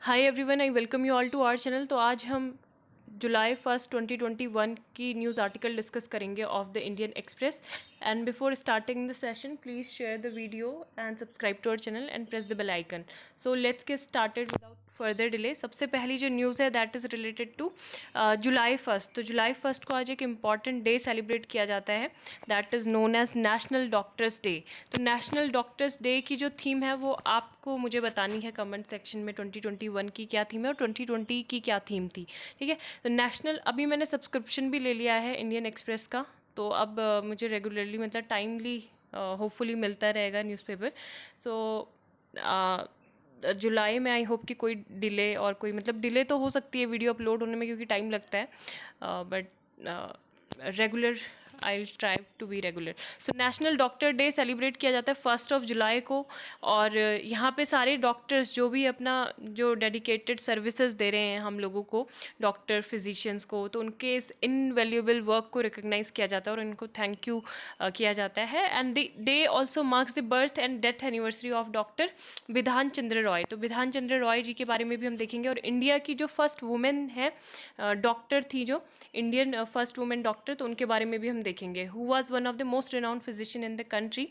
Hi everyone, I welcome you all to our channel. तो आज हम जुलाई 1 2021 की न्यूज़ आर्टिकल डिस्कस करेंगे of the Indian Express. And before starting the session please share the video and subscribe to our channel and press the bell icon. So let's get started without further delay. सबसे पहली जो न्यूज़ है that is related to July 1। तो जुलाई 1 को आज एक important day celebrate किया जाता है that is known as national doctors day. तो नेशनल डॉक्टर्स डे की जो थीम है वो आपको मुझे बतानी है कमेंट सेक्शन में 2021 की क्या थीम है और 2020 की क्या थीम थी। ठीक है, तो नेशनल अभी मैंने सब्सक्रिप्शन भी ले लिया है इंडियन एक्सप्रेस का, तो अब मुझे रेगुलरली मतलब टाइमली होपफुली मिलता रहेगा न्यूज़पेपर। सो जुलाई में आई होप कि कोई डिले और कोई मतलब डिले तो हो सकती है वीडियो अपलोड होने में क्योंकि टाइम लगता है, but regular I try to be regular. So national doctor day celebrate किया जाता है 1 जुलाई को। और यहाँ पे सारे डॉक्टर्स जो भी अपना जो डेडिकेटेड सर्विसेज दे रहे हैं हम लोगों को, डॉक्टर फिजिशियंस को, तो उनके इस इनवैल्यूएबल वर्क को रिकग्नाइज किया जाता है और उनको थैंक यू किया जाता है। And the day also marks the birth and death anniversary of doctor Bidhan Chandra Roy. तो विधान चंद्र रॉय जी के बारे में भी हम देखेंगे। और इंडिया की जो फर्स्ट वुमेन है डॉक्टर थी, जो इंडियन फर्स्ट वुमेन डॉक्टर, तो उनके बारे में भी हम देखेंगे। Who was one of the most renowned physician in the country.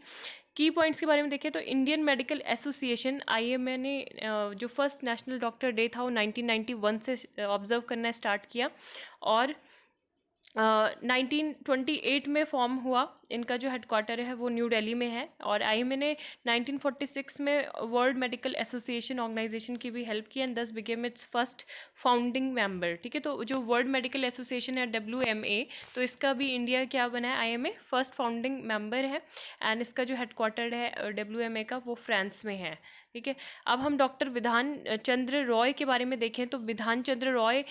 की पॉइंट्स के बारे में देखें तो इंडियन मेडिकल एसोसिएशन IMA ने जो फर्स्ट नेशनल डॉक्टर डे था वो 1991 से ऑब्जर्व करना स्टार्ट किया और 1928 में फॉर्म हुआ। इनका जो हेडक्वार्टर है वो न्यू दिल्ली में है। और IMA ने 1946 में वर्ल्ड मेडिकल एसोसिएशन ऑर्गेनाइजेशन की भी हेल्प की एंड दस became it's first founding member. ठीक है, तो जो वर्ल्ड मेडिकल एसोसिएशन है WMA, तो इसका भी इंडिया क्या बना है, IMA फर्स्ट फाउंडिंग मेंबर है। एंड इसका जो हेडक्वार्टर है WMA का वो फ्रांस में है। ठीक है, अब हम डॉक्टर विधान चंद्र रॉय के बारे में देखें तो Bidhan Chandra Roy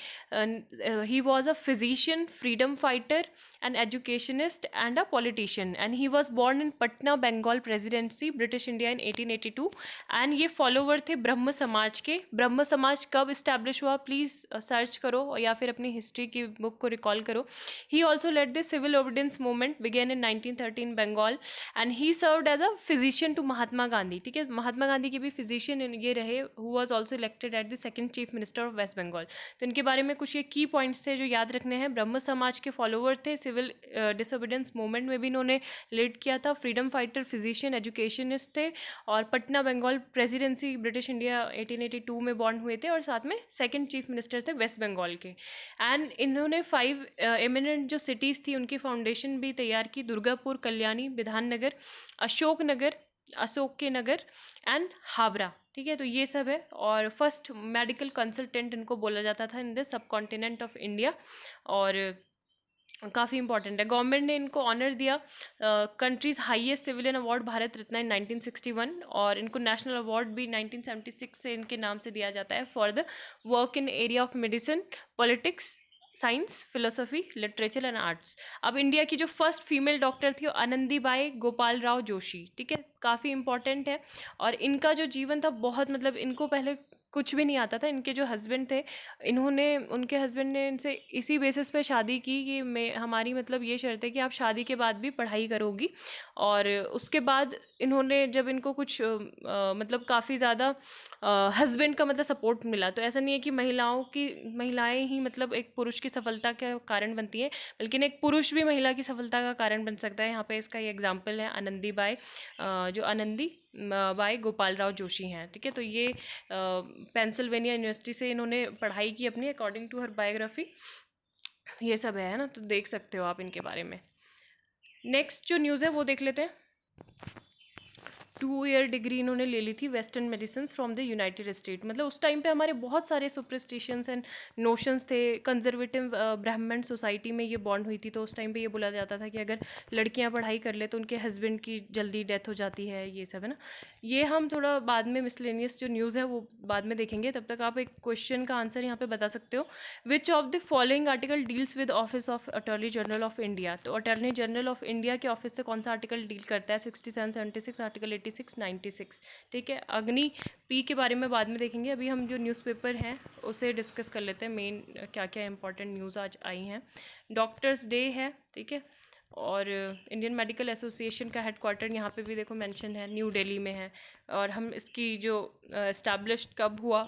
he was a physician, freedom fighter, an educationist and a politician, and he was born in Patna, Bengal Presidency, British India in 1882। and ये फॉलोवर थे ब्रह्म समाज के। ब्रह्म समाज कब इस्टेब्लिश हुआ प्लीज़ सर्च करो या फिर अपनी हिस्ट्री की बुक को रिकॉल करो। He also led the civil obedience movement began in 1913 Bengal and he served as a physician to Mahatma Gandhi. ठीक है, महात्मा गांधी के भी फिजिशियन ये रहे, who was also elected at the second chief minister of West Bengal. तो इनके बारे में कुछ ये की पॉइंट्स थे जो याद रखने हैं। ब्रह्म समाज के फॉलोवर थे, सिविल डिसोबीडियंस मूवमेंट में भी इन्होंने लीड किया था, फ्रीडम फाइटर, फिजिशियन, एजुकेशनिस्ट थे, और Patna Bengal presidency British India 1882 में बॉर्न हुए थे, और साथ में सेकंड चीफ मिनिस्टर थे वेस्ट बंगाल के। एंड इन्होंने 5 एमिनेंट जो सिटीज़ थी उनकी फाउंडेशन भी तैयार की, दुर्गापुर, कल्याणी, विधाननगर, अशोक के नगर एंड हावड़ा। ठीक है, तो ये सब है। और फर्स्ट मेडिकल कंसल्टेंट इनको बोला जाता था in the subcontinent of India, और काफ़ी इंपॉर्टेंट है। गवर्नमेंट ने इनको ऑनर दिया country's highest civilian award Bharat Ratna in 1961, और इनको नेशनल अवार्ड भी 1976 से इनके नाम से दिया जाता है for the work in area of medicine, politics, science, philosophy, literature and arts. अब इंडिया की जो फर्स्ट फीमेल डॉक्टर थी वो आनंदीबाई गोपाल राव जोशी। ठीक है, काफ़ी इंपॉर्टेंट है। और इनका जो जीवन था बहुत मतलब इनको पहले कुछ भी नहीं आता था। इनके जो हस्बैंड थे, उनके हस्बैंड ने इनसे इसी बेसिस पे शादी की कि मैं हमारी मतलब ये शर्त है कि आप शादी के बाद भी पढ़ाई करोगी। और उसके बाद इन्होंने जब इनको कुछ मतलब काफ़ी ज़्यादा हस्बैंड का मतलब सपोर्ट मिला। तो ऐसा नहीं है कि महिलाएं ही मतलब एक पुरुष की सफलता का कारण बनती है, बल्कि एक पुरुष भी महिला की सफलता का कारण बन सकता है। यहाँ पे इसका ये एग्जाम्पल है आनंदीबाई, जो आनंदी बाई गोपाल राव जोशी हैं। ठीक है, तो ये पेंसिल्वेनिया यूनिवर्सिटी से इन्होंने पढ़ाई की अपनी, अकॉर्डिंग टू हर बायोग्राफी। ये सब है ना, तो देख सकते हो आप इनके बारे में। नेक्स्ट जो न्यूज़ है वो देख लेते हैं। 2 ईयर डिग्री इन्होंने ले ली थी western medicine from the United state. मतलब उस टाइम पे हमारे बहुत सारे सुपरस्टिशंस एंड नोशंस थे। कंजर्वेटिव ब्राह्मण सोसाइटी में ये बॉर्न हुई थी, तो उस टाइम पे ये बोला जाता था कि अगर लड़कियां पढ़ाई कर ले तो उनके हस्बैंड की जल्दी डेथ हो जाती है, ये सब है ना। ये हम थोड़ा बाद में मिसलेनियस जो न्यूज़ है वो बाद में देखेंगे। तब तक आप एक क्वेश्चन का आंसर यहाँ पे बता सकते हो। Which of the following article deals with office of attorney general of India. तो अटॉर्नी जनरल ऑफ इंडिया के ऑफिस से कौन सा आर्टिकल डील करता है? 67, 76, आर्टिकल 86, 96। ठीक है, अग्नि पी के बारे में बाद में देखेंगे। अभी हम जो न्यूज़पेपर हैं उसे डिस्कस कर लेते हैं, मेन क्या क्या इंपॉर्टेंट न्यूज़ आज आई हैं। डॉक्टर्स डे है, ठीक है, और इंडियन मेडिकल एसोसिएशन का हेडक्वार्टर यहाँ पे भी देखो मेंशन है, न्यू दिल्ली में है। और हम इसकी जो इस्टेब्लिश कब हुआ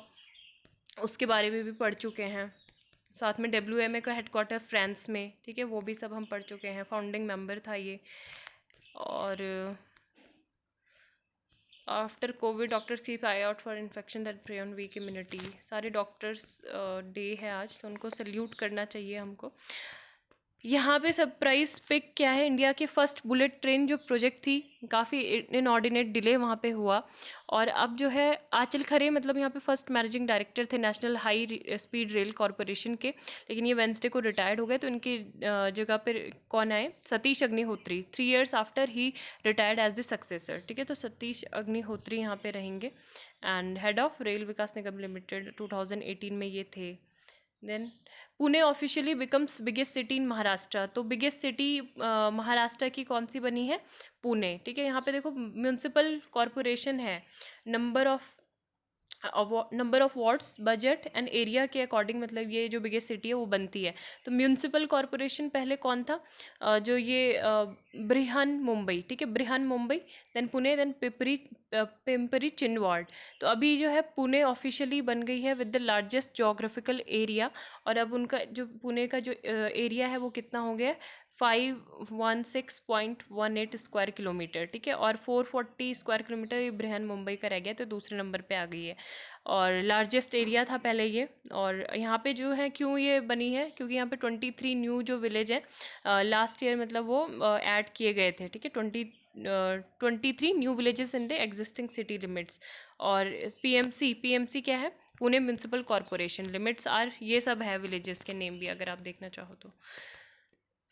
उसके बारे में भी पढ़ चुके हैं। साथ में WMA का हेडक्वार्टर फ्रांस में, ठीक है, वो भी सब हम पढ़ चुके हैं। फाउंडिंग मेंबर था ये। और after covid doctors keep eye out for infection that prey on weak immunity. सारे डॉक्टर्स डे है आज, तो उनको सल्यूट करना चाहिए हमको। यहाँ पे सरप्राइज पिक क्या है, इंडिया की फर्स्ट बुलेट ट्रेन जो प्रोजेक्ट थी, काफ़ी इनऑर्डिनेट डिले वहाँ पे हुआ। और अब जो है आंचल खरे मतलब यहाँ पे फर्स्ट मैनेजिंग डायरेक्टर थे national high speed rail corporation के, लेकिन ये वेंसडे को रिटायर्ड हो गए। तो इनकी जगह पर कौन आए, Satish Agnihotri. 3 years after he retired as the successor, ठीक है। तो सतीश अग्निहोत्री यहाँ पे रहेंगे and head of Rail Vikas Nigam limited 2018 में ये थे। Then Pune officially becomes biggest city in Maharashtra. तो बिगेस्ट सिटी महाराष्ट्र की कौन सी बनी है, पुणे, ठीक है। यहाँ पे देखो म्यूनसिपल कॉरपोरेशन है, number of wards, budget and area के अकॉर्डिंग मतलब ये जो बिगेस्ट सिटी है वो बनती है। तो म्यूनसिपल कॉरपोरेशन पहले कौन था, जो ये ब्रिहन मुंबई, ठीक है, ब्रिहन मुंबई, देन पुणे, देन पिंपरी चिनवाड। तो अभी जो है पुणे ऑफिशियली बन गई है with the largest geographical area. और अब उनका जो पुणे का जो एरिया है वो कितना हो गया, 516.18 स्क्वायर किलोमीटर, ठीक है। और 440 स्क्वायर किलोमीटर ये ब्रिहन मुंबई का रह गया, तो दूसरे नंबर पे आ गई है। और लार्जेस्ट एरिया था पहले ये। और यहाँ पे जो है क्यों ये बनी है, क्योंकि यहाँ पे 23 न्यू जो विलेज है लास्ट ईयर मतलब वो ऐड किए गए थे, ठीक है। 23 new villages in the existing city limits. और पीएमसी क्या है, Pune municipal corporation limits are, ये सब है विलेजेस के नेम भी अगर आप देखना चाहो तो।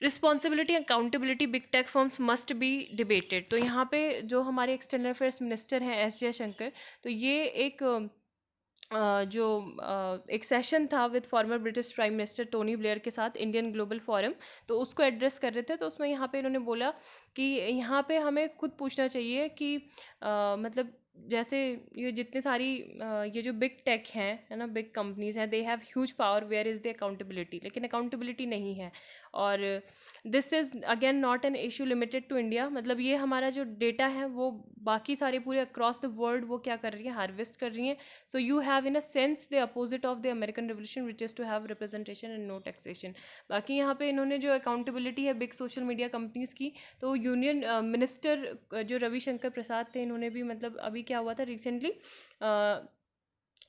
Responsibility accountability big tech firms must be debated. तो यहाँ पे जो हमारे एक्सटर्नल अफेयर्स मिनिस्टर हैं एस जयशंकर, तो ये एक जो एक सेशन था with farmer British prime minister Tony Blair के साथ इंडियन ग्लोबल फोरम, तो उसको एड्रेस कर रहे थे। तो उसमें यहाँ पे इन्होंने बोला कि यहाँ पे हमें खुद पूछना चाहिए कि मतलब जैसे ये जितने सारी ये जो बिग टेक हैं, है ना, बिग कंपनीज हैं, they have huge power, where is the accountability, लेकिन अकाउंटेबिलिटी नहीं है। और this is again not an issue limited to India, मतलब ये हमारा जो डेटा है वो बाकी सारे पूरे अक्रॉस द वर्ल्ड वो क्या कर रही है, हार्वेस्ट कर रही हैं। So you have in a sense the opposite of the American Revolution, which is to have representation and no taxation. बाकी यहाँ पे इन्होंने जो अकाउंटेबिलिटी है बिग सोशल मीडिया कंपनीज की, तो यूनियन मिनिस्टर जो रविशंकर प्रसाद थे, इन्होंने भी मतलब अभी क्या हुआ था रिसेंटली,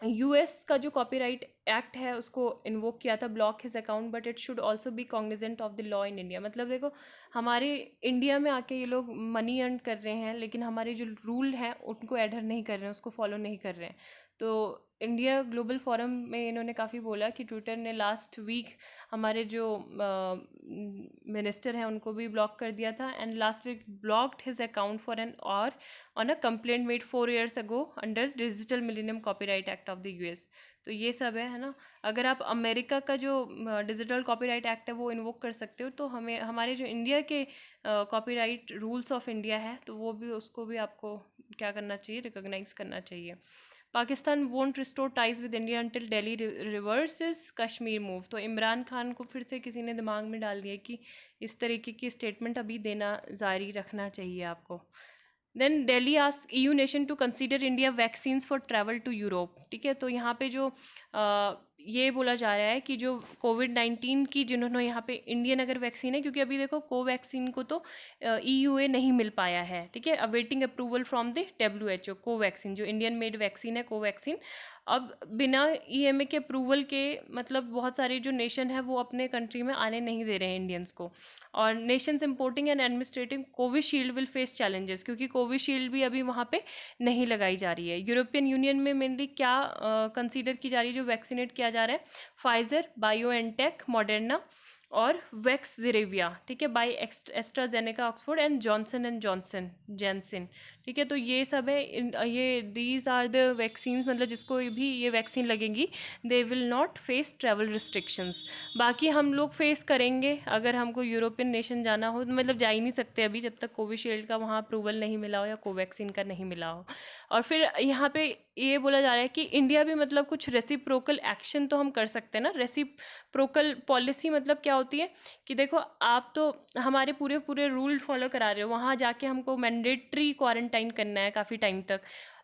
यूएस का जो कॉपीराइट एक्ट है उसको इन्वोक किया था, block his account but it should also be cognizant of the law in India. मतलब देखो हमारे इंडिया में आके ये लोग मनी अर्न कर रहे हैं, लेकिन हमारे जो रूल हैं उनको एडहर नहीं कर रहे हैं, उसको फॉलो नहीं कर रहे हैं। तो इंडिया ग्लोबल फोरम में इन्होंने काफ़ी बोला कि ट्विटर ने लास्ट वीक हमारे जो मिनिस्टर हैं उनको भी ब्लॉक कर दिया था, and last week blocked his account for an hour on a complaint made 4 years ago under digital millennium copyright act of the US. तो ये सब है ना। अगर आप अमेरिका का जो डिजिटल कॉपीराइट एक्ट है वो इन्वोक कर सकते हो, तो हमें हमारे जो इंडिया के कॉपीराइट रूल्स ऑफ इंडिया है तो वो भी, उसको भी आपको क्या करना चाहिए, रिकॉग्नाइज करना चाहिए। Pakistan won't restore ties with India until Delhi reverses Kashmir move. तो इमरान खान को फिर से किसी ने दिमाग में डाल दिया कि इस तरीके की स्टेटमेंट अभी देना जारी रखना चाहिए आपको। Then Delhi ask EU nation to consider India vaccines for travel to Europe, ठीक है। तो यहाँ पे जो ये बोला जा रहा है कि जो कोविड-19 की जिन्होंने यहाँ पे इंडियन अगर वैक्सीन है, क्योंकि अभी देखो कोवैक्सीन को तो EUA नहीं मिल पाया है, ठीक है, awaiting approval from the WHO। Covaxin जो इंडियन मेड वैक्सीन है कोवैक्सीन, अब बिना EMA के अप्रूवल के मतलब बहुत सारे जो नेशन है वो अपने कंट्री में आने नहीं दे रहे हैं इंडियंस को। और Nations importing and administrating Covishield will face challenges, क्योंकि कोविशील्ड भी अभी वहाँ पे नहीं लगाई जा रही है। यूरोपियन यूनियन में मेनली क्या कंसीडर की जा रही है, जो वैक्सीनेट किया जा रहा है, फाइजर, बायोएनटेक, मॉडर्ना और वैक्सजेरेविया, ठीक है, by AstraZeneca Oxford and Johnson Janssen, ठीक है। तो ये सब है ये दीज आर द वैक्सीन्स, मतलब जिसको भी ये वैक्सीन लगेंगी they will not face travel restrictions. बाकी हम लोग फेस करेंगे अगर हमको यूरोपियन नेशन जाना हो, तो मतलब जा ही नहीं सकते अभी जब तक कोविशील्ड का वहाँ अप्रूवल नहीं मिला हो या कोवैक्सीन का नहीं मिला हो। और फिर यहाँ पे ये बोला जा रहा है कि इंडिया भी मतलब कुछ रेसिप्रोकल एक्शन तो हम कर सकते हैं ना। रेसिप्रोकल पॉलिसी मतलब क्या होती है कि देखो आप तो हमारे पूरे पूरे रूल फॉलो करा रहे हो, वहाँ जाके हमको मैंडेटरी क्वारंटाइन करना है काफ़ी टाइम तक,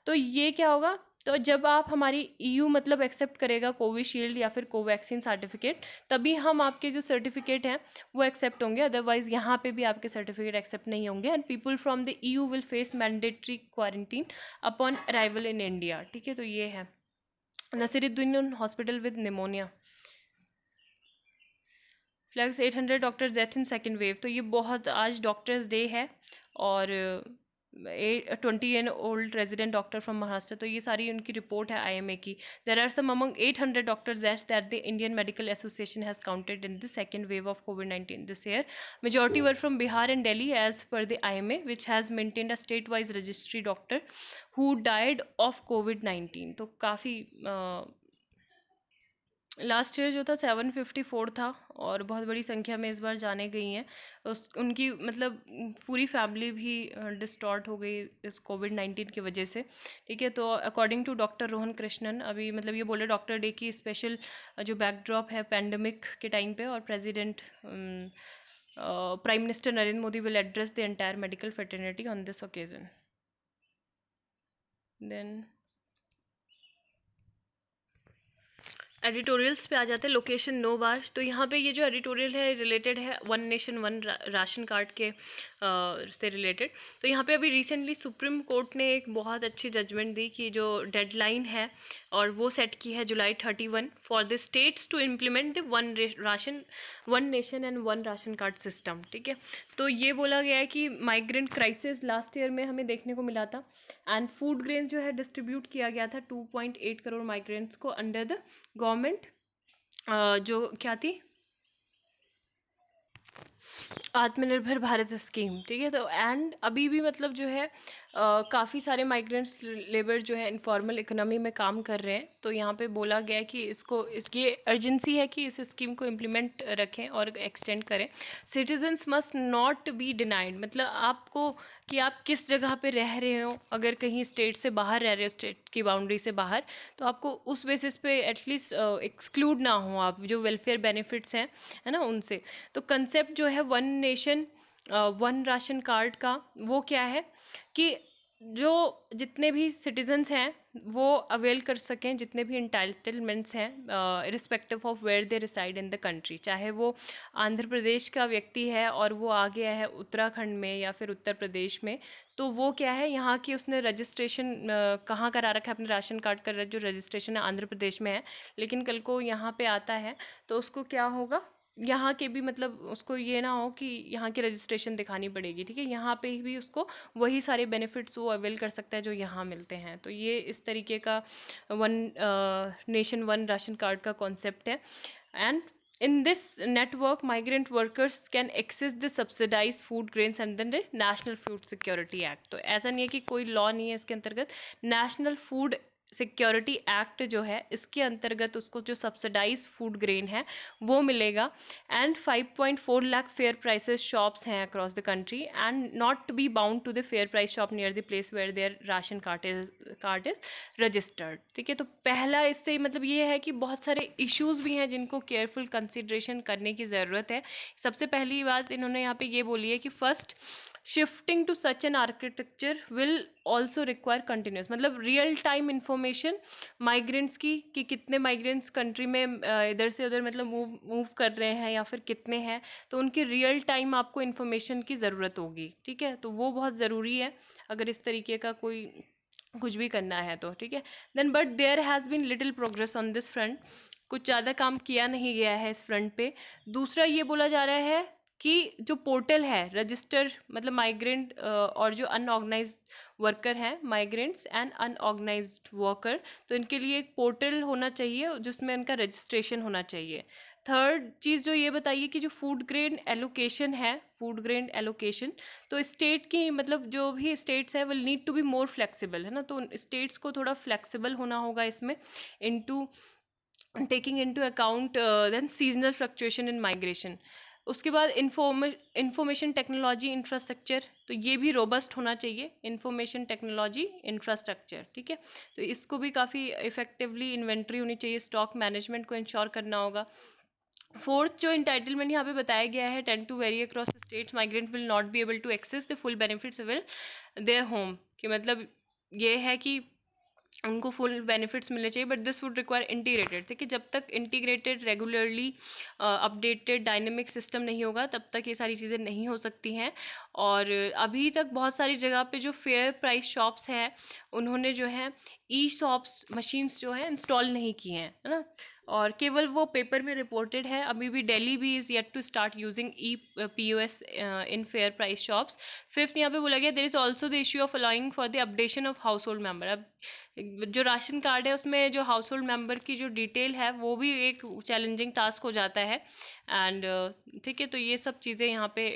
तो ये क्या होगा, तो जब आप हमारी EU मतलब एक्सेप्ट करेगा कोविशील्ड या फिर कोवैक्सीन सर्टिफिकेट, तभी हम आपके जो सर्टिफिकेट हैं वो एक्सेप्ट होंगे, अदरवाइज यहाँ पे भी आपके सर्टिफिकेट एक्सेप्ट नहीं होंगे। And people from the EU will face mandatory quarantine upon arrival in India. ठीक है, तो ये है Naseeruddin hospital with pneumonia, flags 800 doctors death in second wave. तो ये बहुत, आज डॉक्टर्स डे है, और 20 रेजिडेंट डॉक्टर फ्रॉम महाराष्ट्र, तो ये सारी उनकी रिपोर्ट है IMA की। There are some among 800 doctors that the Indian Medical Association has counted in the second wave of COVID-19 this year. Majority were from Bihar and Delhi as per the IMA which has maintained a state wise registry doctor who died of COVID-19। तो काफ़ी last year जो था 754 था, और बहुत बड़ी संख्या में इस बार जाने गई हैं। उनकी मतलब पूरी फैमिली भी डिस्टॉर्ट हो गई इस COVID-19 की वजह से। ठीक है, तो according to doctor Rohan Krishnan, अभी मतलब ये बोले डॉक्टर डे की स्पेशल जो बैकड्रॉप है पैंडमिक के टाइम पे, और president prime minister Narendra Modi will address the entire medical fraternity on this occasion. Then editorials पे आ जाते हैं। लोकेशन नो बार, तो यहाँ पे ये जो एडिटोरियल है रिलेटेड है one nation one ration card के से रिलेटेड। तो यहाँ पे अभी रिसेंटली सुप्रीम कोर्ट ने एक बहुत अच्छी जजमेंट दी कि जो डेडलाइन है और वो सेट की है July 31 for the states to implement the one nation and one ration card system. ठीक है, तो ये बोला गया है कि माइग्रेंट क्राइसिस लास्ट ईयर में हमें देखने को मिला था, एंड फूड ग्रेन जो है डिस्ट्रीब्यूट किया गया था 2.8 करोड़ माइग्रेंट्स को अंडर द गवर्नमेंट जो क्या थी, आत्मनिर्भर भारत स्कीम। ठीक है, तो एंड अभी भी मतलब जो है काफ़ी सारे माइग्रेंट्स लेबर जो है इनफॉर्मल इकोनॉमी में काम कर रहे हैं। तो यहाँ पे बोला गया है कि इसकी अर्जेंसी है कि इस स्कीम को इम्प्लीमेंट रखें और एक्सटेंड करें। Citizens must not be denied, मतलब आपको कि आप किस जगह पे रह रहे हो, अगर कहीं स्टेट से बाहर रह रहे हो, स्टेट की बाउंड्री से बाहर, तो आपको उस बेसिस पे एटलीस्ट एक्सक्लूड ना हो आप, जो वेलफेयर बेनिफिट्स हैं है ना उनसे। तो कंसेप्ट जो है one nation one ration card का, वो क्या है कि जो जितने भी सिटीजन्स हैं वो अवेल कर सकें, जितने भी इंटाइटलमेंट्स हैं respective of where they reside in the country. चाहे वो आंध्र प्रदेश का व्यक्ति है और वो आ गया है उत्तराखंड में या फिर उत्तर प्रदेश में, तो वो क्या है, यहाँ की उसने रजिस्ट्रेशन कहाँ करा रखा है, अपने राशन कार्ड का जो रजिस्ट्रेशन है आंध्र प्रदेश में है, लेकिन कल को यहाँ पे आता है तो उसको क्या होगा, यहाँ के भी मतलब उसको ये ना हो कि यहाँ की रजिस्ट्रेशन दिखानी पड़ेगी। ठीक है, यहाँ पे भी उसको वही सारे बेनिफिट्स वो अवेल कर सकता है जो यहाँ मिलते हैं। तो ये इस तरीके का one nation one ration card का कॉन्सेप्ट है। And in this network migrant workers can access the subsidized food grains under the National Food Security Act। तो ऐसा नहीं है कि कोई लॉ नहीं है इसके अंतर्गत, नेशनल फूड सिक्योरिटी एक्ट जो है इसके अंतर्गत उसको जो सब्सिडाइज फूड ग्रेन है वो मिलेगा। And 5.4 lakh fair prices shops हैं across the country and not be bound to the fair price shop near the place where their ration card is registered. ठीक है, तो पहला इससे मतलब ये है कि बहुत सारे इश्यूज भी हैं जिनको केयरफुल कंसिड्रेशन करने की ज़रूरत है। सबसे पहली बात इन्होंने यहाँ पे ये बोली है कि first shifting to such an architecture will also require continuous, मतलब रियल टाइम इंफॉर्मेशन माइग्रेंट्स की कि कितने माइग्रेंट्स कंट्री में इधर से उधर मतलब मूव कर रहे हैं या फिर कितने हैं, तो उनकी रियल टाइम आपको इन्फॉर्मेशन की ज़रूरत होगी। ठीक है, तो वो बहुत ज़रूरी है अगर इस तरीके का कोई कुछ भी करना है तो। ठीक है, then but there has been little progress on this front, कुछ ज़्यादा काम किया नहीं गया है इस फ्रंट पे। दूसरा ये बोला जा रहा है कि जो पोर्टल है रजिस्टर, मतलब माइग्रेंट और जो अनऑर्गेनाइज्ड वर्कर हैं, माइग्रेंट्स एंड अनऑर्गेनाइज्ड वर्कर, तो इनके लिए एक पोर्टल होना चाहिए जिसमें इनका रजिस्ट्रेशन होना चाहिए। थर्ड चीज़ जो ये बताइए कि जो फूड ग्रेन एलोकेशन है, फूड ग्रेन एलोकेशन, तो स्टेट की मतलब जो भी स्टेट्स है will need to be more flexible, है ना, तो स्टेट्स को थोड़ा फ्लेक्सिबल होना होगा इसमें into taking into account then seasonal fluctuation in migration. उसके बाद इंफॉर्मेशन टेक्नोलॉजी इंफ्रास्ट्रक्चर, तो ये भी रोबस्ट होना चाहिए, इंफॉर्मेशन टेक्नोलॉजी इंफ्रास्ट्रक्चर। ठीक है, तो इसको भी काफ़ी इफेक्टिवली इन्वेंट्री होनी चाहिए, स्टॉक मैनेजमेंट को इंश्योर करना होगा। फोर्थ जो इंटाइटलमेंट यहाँ पे बताया गया है, tend to vary across states, migrant will not be able to access the full benefits will their home, कि मतलब ये है कि उनको फुल बेनिफिट्स मिलने चाहिए, but this would require integrated. ठीक है, जब तक integrated, regularly updated dynamic system नहीं होगा तब तक ये सारी चीज़ें नहीं हो सकती हैं। और अभी तक बहुत सारी जगह पे जो फेयर प्राइस शॉप्स हैं उन्होंने जो है ई शॉप्स मशीन्स जो है इंस्टॉल नहीं की हैं, है ना, और केवल वो पेपर में रिपोर्टेड है। अभी भी दिल्ली भी is yet to start using e POS in fair price shops. Fifth यहाँ पे बोला गया there is also the issue of allowing for the updation of household member. अब जो राशन कार्ड है उसमें जो हाउस होल्ड मेम्बर की जो डिटेल है वो भी एक चैलेंजिंग टास्क हो जाता है। एंड ठीक है, तो ये सब चीज़ें यहाँ पे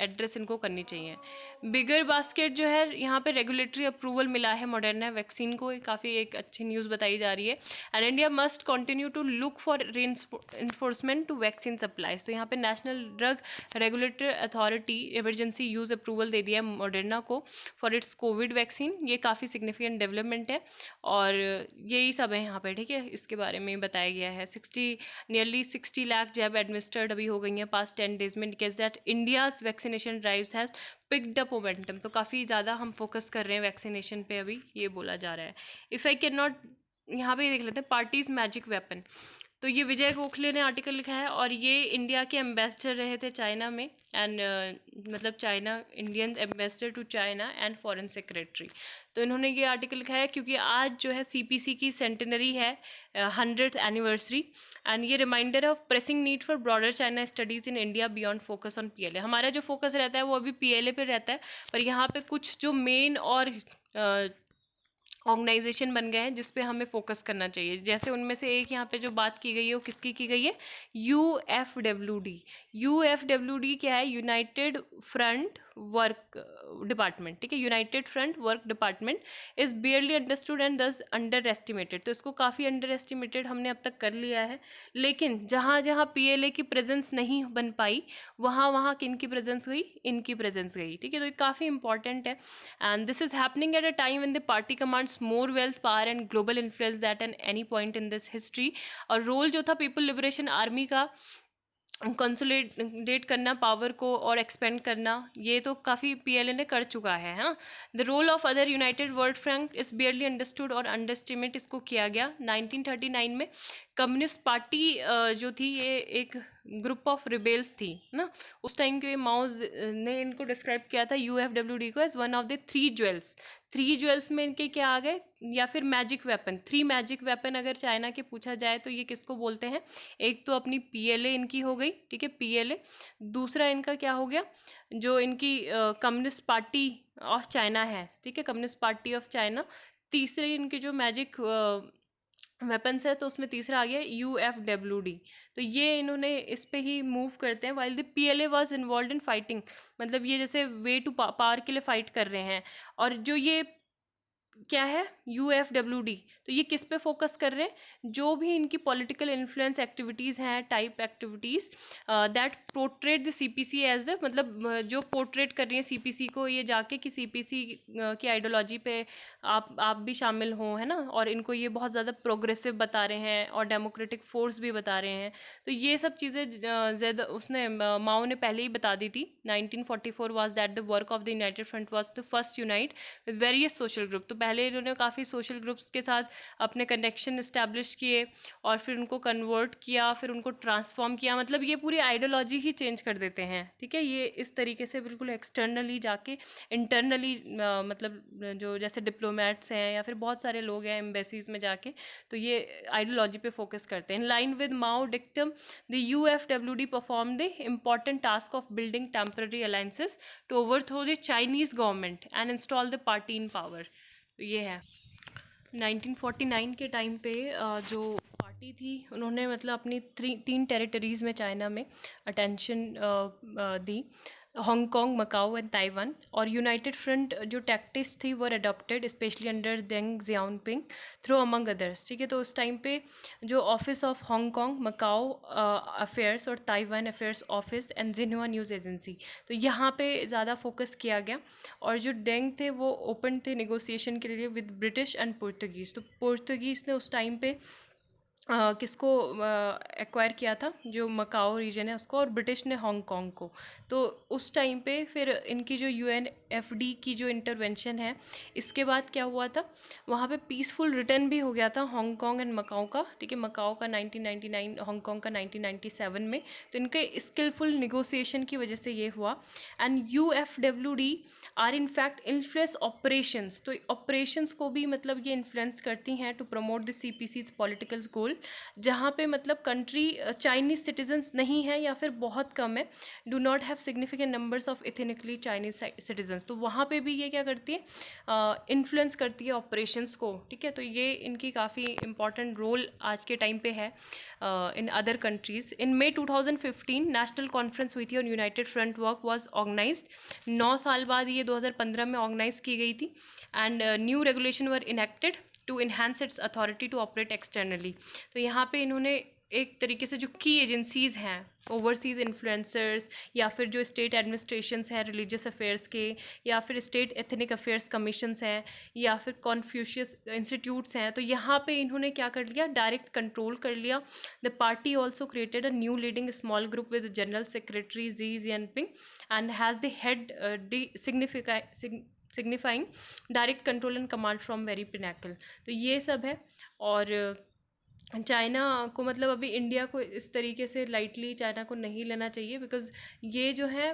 एड्रेस इनको करनी चाहिए। बिगर बास्केट जो है यहाँ पे रेगुलेटरी अप्रूवल मिला है मॉडर्ना वैक्सीन को, काफ़ी एक अच्छी न्यूज़ बताई जा रही है। And India must continue to look for enforcement to vaccine supplies. तो यहाँ पे national drug regulatory authority emergency use approval दे दिया है मॉडर्ना को फॉर इट्स कोविड वैक्सीन। ये काफ़ी सिग्निफिकेंट डेवलपमेंट है और यही सब है यहाँ पे। ठीक है, इसके बारे में बताया गया है। नियरली 60 लाख जैब एडमिनिस्टर्ड अभी हो गई हैं पास्ट 10 डेज में। Indicates that India's vaccination drives has picked up momentum. तो काफ़ी ज़्यादा हम फोकस कर रहे हैं वैक्सीनेशन पे, अभी ये बोला जा रहा है। इफ़ आई कैन नॉट, यहाँ पे देख लेते हैं पार्टीज मैजिक वेपन। तो ये विजय गोखले ने आर्टिकल लिखा है और ये इंडिया के एम्बेसडर रहे थे चाइना में। एंड मतलब China, Indian ambassador to China and foreign secretary. तो इन्होंने ये आर्टिकल लिखा है क्योंकि आज जो है CPC की सेंटेनरी है, 100th एनिवर्सरी। एंड ये reminder of pressing need for broader China studies in India beyond focus on PLA। हमारा जो फोकस रहता है वो अभी PLA पे रहता है, पर यहाँ पे कुछ जो मेन और ऑर्गेनाइजेशन बन गए हैं जिस पे हमें फोकस करना चाहिए। जैसे उनमें से एक यहाँ पे जो बात की गई है वो किसकी की गई है, UFWD। UFWD क्या है, यूनाइटेड फ्रंट वर्क डिपार्टमेंट। ठीक है, United front work department is barely understood and दस अंडर एस्टिमेटेड। तो इसको काफ़ी अंडर एस्टिमेटेड हमने अब तक कर लिया है, लेकिन जहाँ जहाँ PLA की प्रेजेंस नहीं बन पाई वहाँ वहाँ किन की प्रेजेंस गई, इनकी प्रेजेंस गई। ठीक है, तो ये काफ़ी इंपॉर्टेंट है। And this is happening at a time when the party commands more wealth, power and global influence that an any point in this history. और रोल जो था पीपल लिबरेशन आर्मी का कंसोलिडेट करना पावर को और expand करना, ये तो काफ़ी PLA ने कर चुका है ना। The role of other united world front is barely understood और अंडरस्टिमेट इसको किया गया। 1939 में कम्युनिस्ट पार्टी जो थी ये एक ग्रुप ऑफ रिबेल्स थी ना। उस टाइम के माओ ने इनको डिस्क्राइब किया था UFWD को as one of the 3 jewels. 3 jewels में इनके क्या आ गए, या फिर मैजिक वेपन। 3 मैजिक वेपन अगर चाइना के पूछा जाए तो ये किसको बोलते हैं, एक तो अपनी PLA इनकी हो गई। ठीक है, PLA। दूसरा इनका क्या हो गया, जो इनकी कम्युनिस्ट पार्टी ऑफ चाइना है। ठीक है, कम्युनिस्ट पार्टी ऑफ चाइना। तीसरे इनके जो मैजिक वेपन्स है तो उसमें तीसरा आ गया UFWD। तो ये इन्होंने इस पे ही मूव करते हैं। While the PLA was involve in fighting, मतलब ये जैसे वे टू पावर के लिए फाइट कर रहे हैं। और जो ये क्या है UFWD, तो ये किस पे फोकस कर रहे हैं, जो भी इनकी पॉलिटिकल इन्फ्लुएंस एक्टिविटीज़ हैं, type activities that portray the CPC as the, मतलब जो पोर्ट्रेट कर रही है CPC को ये जाके कि CPC की आइडियोलॉजी पे आप भी शामिल हो, है ना, और इनको ये बहुत ज़्यादा प्रोग्रेसिव बता रहे हैं और डेमोक्रेटिक फोर्स भी बता रहे हैं। तो ये सब चीज़ें ज़्यादा उसने माओ ने पहले ही बता दी थी। 1944 was that the work of the United front was the first unite with various social group. तो पहले इन्होंने काफ़ी सोशल ग्रुप्स के साथ अपने कनेक्शन इस्टेब्लिश किए और फिर उनको कन्वर्ट किया, फिर उनको ट्रांसफॉर्म किया। मतलब ये पूरी आइडियोलॉजी ही चेंज कर देते हैं। ठीक है, ये इस तरीके से बिल्कुल एक्सटर्नली जाके इंटरनली, मतलब जो जैसे डिप्लोमेट्स हैं या फिर बहुत सारे लोग हैं एम्बेसीज में जाके, तो ये आइडियोलॉजी पे फोकस करते हैं। In line with Mao dictum the UFWD perform the important task of building temporary alliances to overthrow the Chinese government and install the party in power. तो ये है 1949 के टाइम पे जो पार्टी थी उन्होंने मतलब अपनी 3 टेरिटरीज़ में चाइना में अटेंशन दी, हांगकांग, मकाओ एंड ताइवान। और यूनाइटेड फ्रंट जो टैक्टिक्स थी वो adopted specially under Deng Xiaoping through among others. ठीक है, तो उस टाइम पे जो office of Hong Kong Macau affairs और Taiwan affairs office and Xinhua news agency, तो यहाँ पे ज़्यादा फोकस किया गया। और जो डेंग थे वो ओपन थे नेगोशिएशन के लिए विद ब्रिटिश एंड पुर्तगीज़। तो पुर्तगीज़ ने उस टाइम पे किसको एक्वायर किया था, जो मकाओ रीजन है उसको, और ब्रिटिश ने हांगकांग को। तो उस टाइम पे फिर इनकी जो यूएनएफडी की जो इंटरवेंशन है, इसके बाद क्या हुआ था, वहाँ पे पीसफुल रिटर्न भी हो गया था हांगकांग एंड मकाओ का, ठीक है। मकाओ का 1999, हांगकांग का 1997 में। तो इनके स्किलफुल निगोसिएशन की वजह से ये हुआ। And UFWD are in fact influence operations, तो ऑपरेशंस को भी मतलब ये इन्फ्लुएंस करती हैं to promote the CPC's political goal, जहाँ पे मतलब कंट्री चाइनीज़ सिटीजन्स नहीं है या फिर बहुत कम है, do not have significant numbers of ethnically Chinese citizens. तो वहाँ पे भी ये क्या करती है, इन्फ्लुएंस करती है ऑपरेशंस को, ठीक है। तो ये इनकी काफ़ी इंपॉर्टेंट रोल आज के टाइम पे है in other countries. In May 2015 national conference हुई थी और united front work was organised. 9 साल बाद ये 2015 में ऑर्गेनाइज की गई थी। And new regulation were enacted to enhance its authority to operate externally. तो यहाँ पे इन्होंने एक तरीके से जो की एजेंसीज़ हैं, ओवरसीज़ इन्फ्लुएंसर्स, या फिर जो स्टेट एडमिनिस्ट्रेशंस हैं रिलीजियस अफेयर्स के, या फिर स्टेट एथनिक अफेयर्स कमीशंस हैं, या फिर कॉन्फ्यूशियस इंस्टीट्यूट्स हैं, तो यहाँ पे इन्होंने क्या कर लिया, डायरेक्ट कंट्रोल कर लिया। The party also created a new leading small group with general secretary Xi Jinping and has the head signifying direct control and command from very Pinnacle. तो ये सब है। और चाइना को मतलब अभी इंडिया को इस तरीके से लाइटली चाइना को नहीं लेना चाहिए, बिकॉज़ ये जो है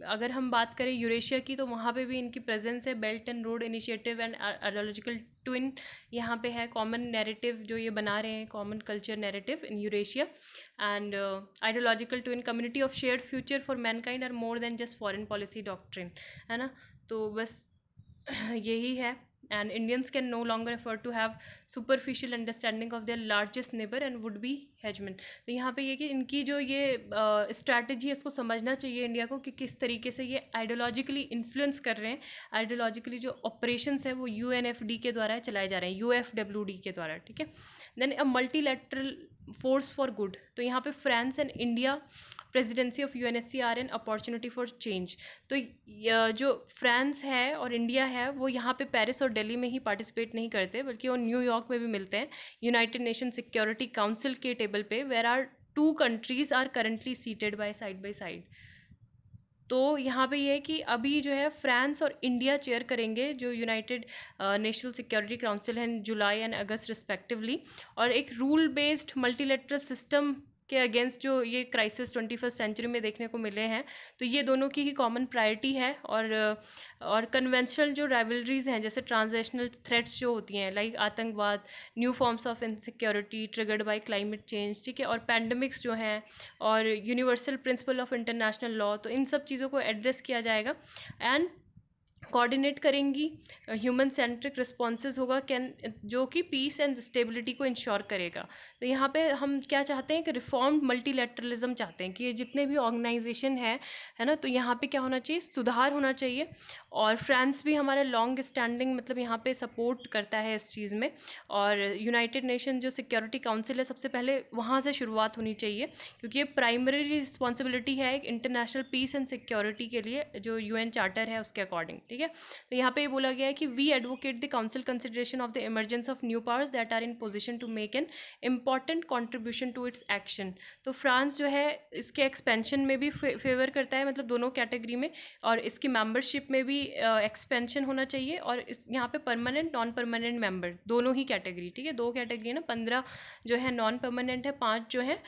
अगर हम बात करें यूरेशिया की, तो वहाँ पे भी इनकी प्रेजेंस है। Belt and road initiative and ideological twin यहाँ पे है, कॉमन नैरेटिव जो ये बना रहे हैं, common culture narrative in Eurasia. And ideological twin community of shared future for mankind are more than just foreign policy doctrine, है ना। तो बस यही है। And Indians can no longer afford to have superficial understanding of their largest neighbor and would be hegemon। तो यहाँ पे ये कि इनकी जो ये स्ट्रैटेजी है, इसको समझना चाहिए इंडिया को कि किस तरीके से ये आइडियोलॉजिकली इन्फ्लुएंस कर रहे हैं। आइडियोलॉजिकली जो ऑपरेशंस है वो यूएनएफडी के द्वारा चलाए जा रहे हैं, यूएफडब्ल्यूडी के द्वारा, ठीक है। Then a multilateral force for good, तो यहाँ पे France and India presidency of UNSC are an opportunity for change. तो जो फ्रांस है और इंडिया है वो यहाँ पे पेरिस और दिल्ली में ही पार्टिसिपेट नहीं करते, बल्कि वो न्यूयॉर्क में भी मिलते हैं यूनाइटेड नेशन सिक्योरिटी काउंसिल के टेबल पे, where are 2 countries are currently seated by side. तो यहाँ पे ये है कि अभी जो है फ्रांस और इंडिया चेयर करेंगे जो यूनाइटेड नेशनल सिक्योरिटी काउंसिल है, जुलाई एंड अगस्त रिस्पेक्टिवली। और एक रूल बेस्ड मल्टीलेटरल सिस्टम के अगेंस्ट जो ये क्राइसिस 21st सेंचुरी में देखने को मिले हैं, तो ये दोनों की ही कॉमन प्रायोरिटी है। और कन्वेंशनल जो राइवलरीज हैं, जैसे ट्रांसनेशनल थ्रेट्स जो होती हैं, लाइक आतंकवाद, new forms of insecurity triggered by climate change, ठीक है, और पैंडमिक्स जो हैं, और universal principle of international law, तो इन सब चीज़ों को एड्रेस किया जाएगा। एंड कोऑर्डिनेट करेंगी, ह्यूमन सेंट्रिक रिस्पॉन्सेज होगा, कैन जो कि पीस एंड स्टेबिलिटी को इंश्योर करेगा। तो यहाँ पे हम क्या चाहते हैं कि रिफॉर्म्ड मल्टीलैटरलिज्म चाहते हैं कि ये जितने भी ऑर्गेनाइजेशन है ना, तो यहाँ पे क्या होना चाहिए, सुधार होना चाहिए। और फ्रांस भी हमारा लॉन्ग स्टैंडिंग मतलब यहाँ पे सपोर्ट करता है इस चीज़ में। और यूनाइटेड नेशन जो सिक्योरिटी काउंसिल है, सबसे पहले वहाँ से शुरुआत होनी चाहिए, क्योंकि ये प्राइमरी रिस्पॉन्सिबिलिटी है एक इंटरनेशनल पीस एंड सिक्योरिटी के लिए, जो यूएन चार्टर है उसके अकॉर्डिंग, ठीक है। तो यहाँ पे ये बोला गया है कि we advocate the council consideration of the emergence of new powers that are in position to make an important contribution to its action. तो फ्रांस जो है इसके एक्सपेंशन में भी फेवर करता है, मतलब दोनों कैटेगरी में, और इसकी मेंबरशिप में भी एक्सपेंशन होना चाहिए। और इस यहाँ पे परमानेंट नॉन परमानेंट मेंबर दोनों ही कैटेगरी, ठीक है, 2 कैटेगरी है ना, 15 जो है नॉन परमानेंट है, 5 जो है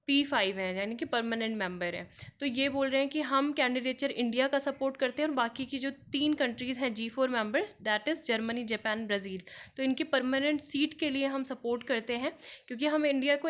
P5 है, यानी कि परमानेंट मेंबर है। तो ये बोल रहे हैं कि हम कैंडिडेचर इंडिया का सपोर्ट करते हैं, और बाकी की जो 3 कंट्रीज़ हैं G4 members, that is Germany, Japan, Brazil, तो इनकी परमानेंट सीट के लिए हम सपोर्ट करते हैं, क्योंकि हम इंडिया को एक